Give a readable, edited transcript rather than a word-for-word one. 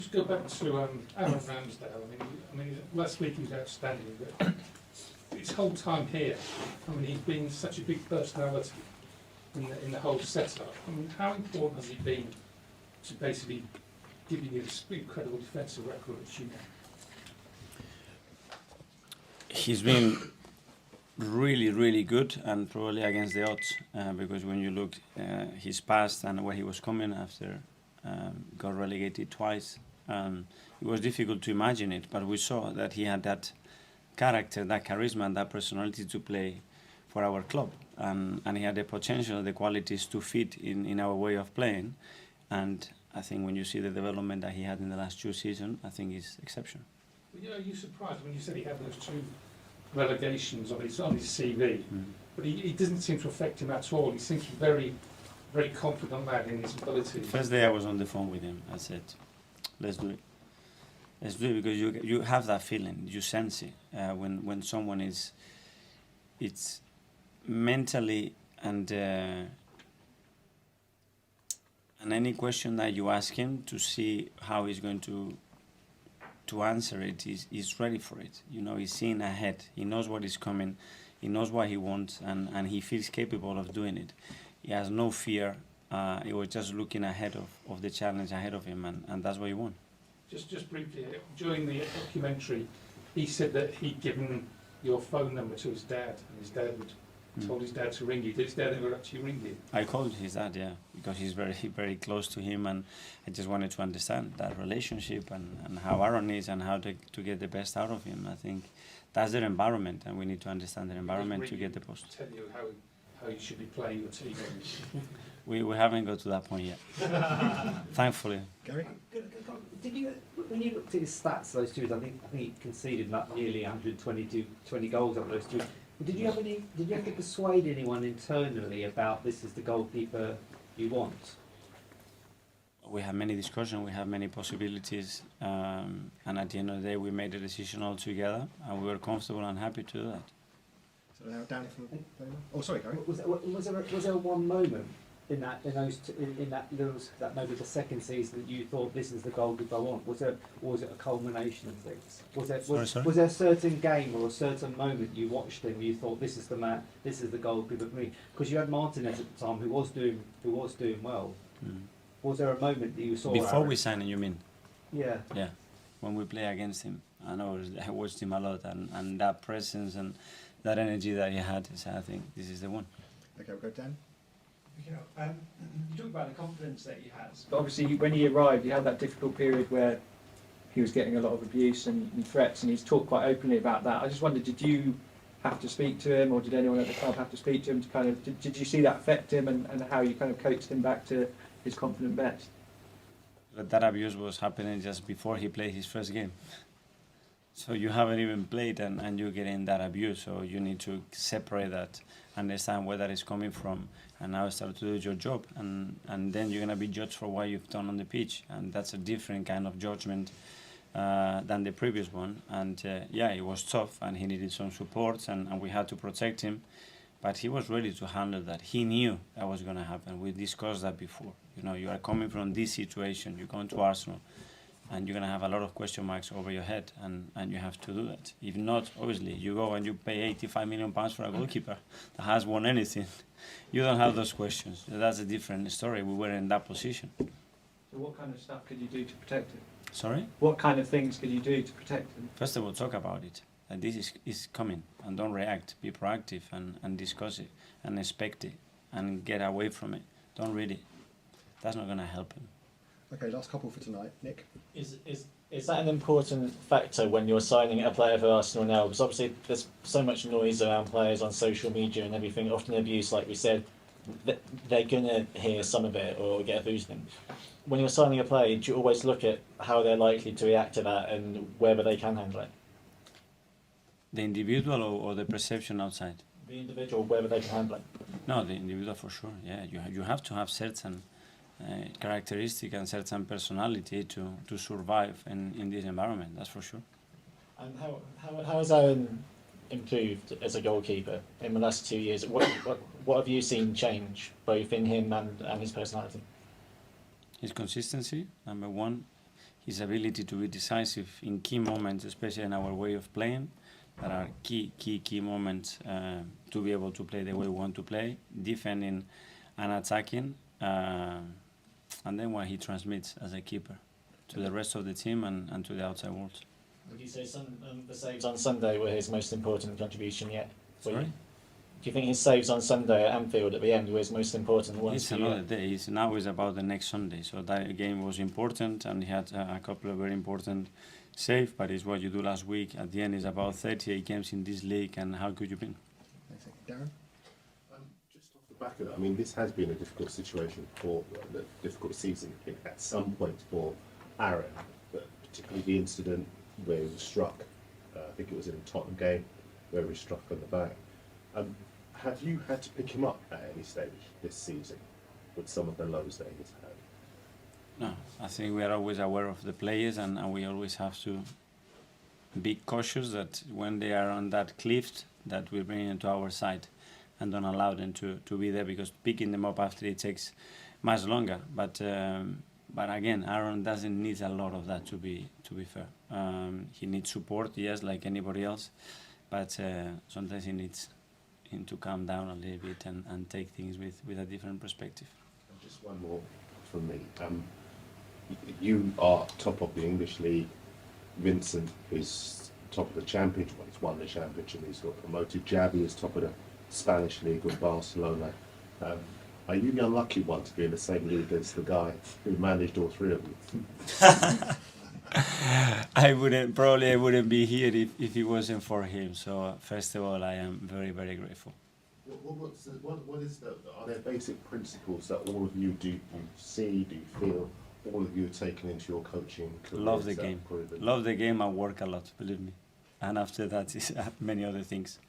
Just go back to Aaron Ramsdale. I mean, last week he was outstanding, but his whole time here, I mean, he's been such a big personality in the whole setup. I mean, how important has he been to basically giving you this incredible defensive record at shooting? He's been really, really good, and probably against the odds, because when you look his past and where he was coming after got relegated twice, it was difficult to imagine it, but we saw that he had that character, that charisma, and that personality to play for our club, and he had the potential, the qualities to fit in our way of playing, and I think when you see the development that he had in the last 2 seasons, I think it's exceptional. Well, are you surprised when you said he had those 2 relegations on his CV, but he doesn't seem to affect him at all. He seems very, very confident lad in his abilities. First day I was on the phone with him, I said, let's do it. Let's do it, because you have that feeling, you sense it when someone is, it's mentally and any question that you ask him to see how he's going to answer it, he's ready for it. You know, he's seeing ahead. He knows what is coming. He knows what he wants, and he feels capable of doing it. He has no fear. He was just looking ahead of the challenge ahead of him, and that's what he wants. Just briefly, during the documentary, he said that he'd given your phone number to his dad, and his dad told his dad to ring you. Did his dad ever actually ring you? I called his dad, yeah, because he's very, very close to him, and I just wanted to understand that relationship and how Aaron is and how to get the best out of him. I think that's their environment, and we need to understand their environment to get the post. Tell you how you should be playing your team. We haven't got to that point yet, thankfully. Gary? Did you, when you looked at his stats, those 2, I think he conceded nearly 120 goals over those 2. Did you have to persuade anyone internally about this is the goalkeeper you want? We have many discussions, we have many possibilities, and at the end of the day, we made a decision all together, and we were comfortable and happy to do that. So now down from. Oh, sorry, Gary. Was there one moment in that maybe the second season that you thought this is the goalkeeper I want? Or was it a culmination of things? Was there a certain game or a certain moment you watched him and you thought this is the man, this is the goalkeeper for me? Because you had Martinez at the time who was doing well. Was there a moment that you saw before we signed him, you mean? Yeah. Yeah, when we play against him, I watched him a lot, and that presence and that energy that he had, I think this is the one. Okay, we'll go Dan. You talk about the confidence that he has, but obviously when he arrived, he had that difficult period where he was getting a lot of abuse and threats, and he's talked quite openly about that. I just wondered, did you have to speak to him, or did anyone at the club have to speak to him to kind of, did you see that affect him, and how you kind of coached him back to his confident best? But that abuse was happening just before he played his first game. So you haven't even played, and you're getting that abuse, so you need to separate that, understand where that is coming from, and now start to do your job, and then you're going to be judged for what you've done on the pitch, and that's a different kind of judgment than the previous one. And yeah, it was tough, and he needed some support, and we had to protect him, but he was ready to handle that. He knew that was going to happen. We discussed that before. You know, you are coming from this situation, you're going to Arsenal, and you're going to have a lot of question marks over your head, and you have to do that. If not, obviously, you go and you pay £85 million for a goalkeeper that has won anything. You don't have those questions. That's a different story. We were in that position. So what kind of stuff could you do to protect him? Sorry? What kind of things could you do to protect him? First of all, talk about it. That this is coming, and don't react. Be proactive and discuss it and expect it and get away from it. Don't read it. That's not going to help him. Okay, last couple for tonight. Nick? Is that an important factor when you're signing a player for Arsenal now? Because obviously there's so much noise around players on social media and everything, often abuse, like we said. They're going to hear some of it or get a boost in. When you're signing a player, do you always look at how they're likely to react to that and whether they can handle it? The individual or the perception outside? The individual, whether they can handle it. No, the individual for sure. Yeah, you have to have certain characteristic and certain personality to survive in this environment. That's for sure. And how has Aaron improved as a goalkeeper in the last 2 years? What have you seen change both in him and his personality? His consistency, number one. his ability to be decisive in key moments, especially in our way of playing. There are key moments to be able to play the way we want to play, defending and attacking, and then what he transmits as a keeper to the rest of the team and to the outside world. Would you say the saves on Sunday were his most important contribution yet? Sorry? Do you think his saves on Sunday at Anfield at the end were his most important ones? It's another day. Now it's about the next Sunday. So that game was important, and he had a couple of very important saves. But it's what you do last week. At the end, it's about 38 games in this league, and how good you've been. Thanks, Darren. Just off the back of that, I mean, this has been a difficult situation for a difficult season at some point for Aaron, but particularly the incident where he was struck. I think it was in the Tottenham game where he was struck on the back. Have you had to pick him up at any stage this season with some of the lows that he's had? No, I think we are always aware of the players, and we always have to be cautious that when they are on that cliff, that we bring them to our side and don't allow them to be there, because picking them up after it takes much longer. But again, Aaron doesn't need a lot of that to be fair. He needs support, yes, like anybody else, but sometimes he needs him to calm down a little bit and take things with a different perspective. And just one more from me. You are top of the English league. Vincent is top of the Championship. Well, he's won the Championship. He's got promoted. Javi is top of the Spanish league with Barcelona. Are you the unlucky one to be in the same league as the guy who managed all three of you? I wouldn't be here if it wasn't for him. So first of all, I am very, very grateful. Are there basic principles that all of you do see, do you feel, all of you are taken into your coaching careers? Love the game. Love the game and work a lot, believe me. And after that is many other things.